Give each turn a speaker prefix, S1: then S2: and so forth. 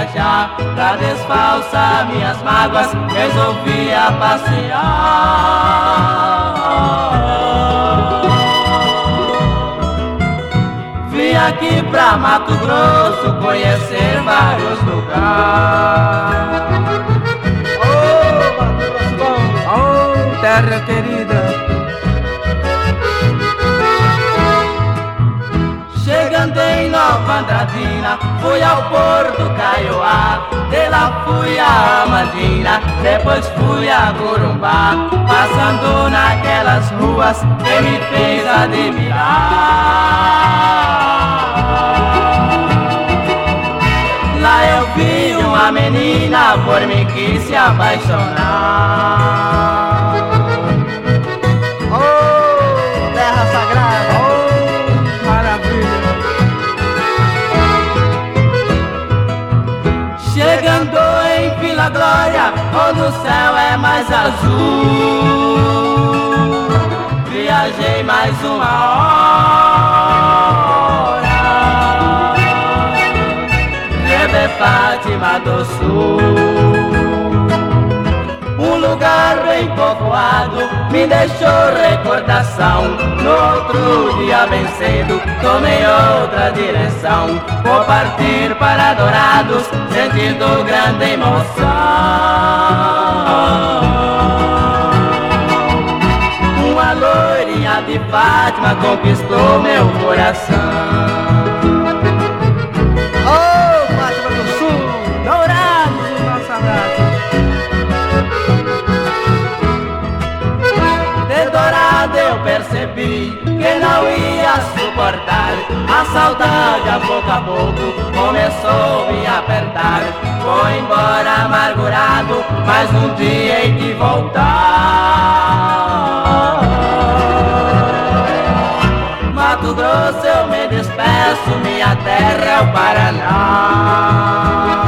S1: viajar. Pra desfalçar minhas mágoas, resolvi a passear. Vim aqui pra Mato Grosso conhecer vários lugares. Oh, terra querida. Chegando em Nova Andradina, fui ao Porto Caioá. De lá fui a Amandina, depois fui a Corumbá. Passando naquelas ruas que me fez admirar. Lá eu vi uma menina, por mim quis se apaixonar.
S2: Oh, terra sagrada.
S1: Chegando em Vila Glória, onde o céu é mais azul, viajei mais uma hora, levei Fátima do Sul. Um lugar bem povoado me deixou recordação. No outro dia bem cedo tomei outra direção. Vou partir para Dourados, sentindo grande emoção. Uma loirinha de Fátima conquistou meu coração.
S2: Oh, Fátima do Sul, Dourados, nossa abraço.
S1: Eu percebi que não ia suportar. A saudade a pouco começou a me apertar. Vou embora amargurado, mas um dia hei de voltar. Mato Grosso eu me despeço, minha terra é o Paraná.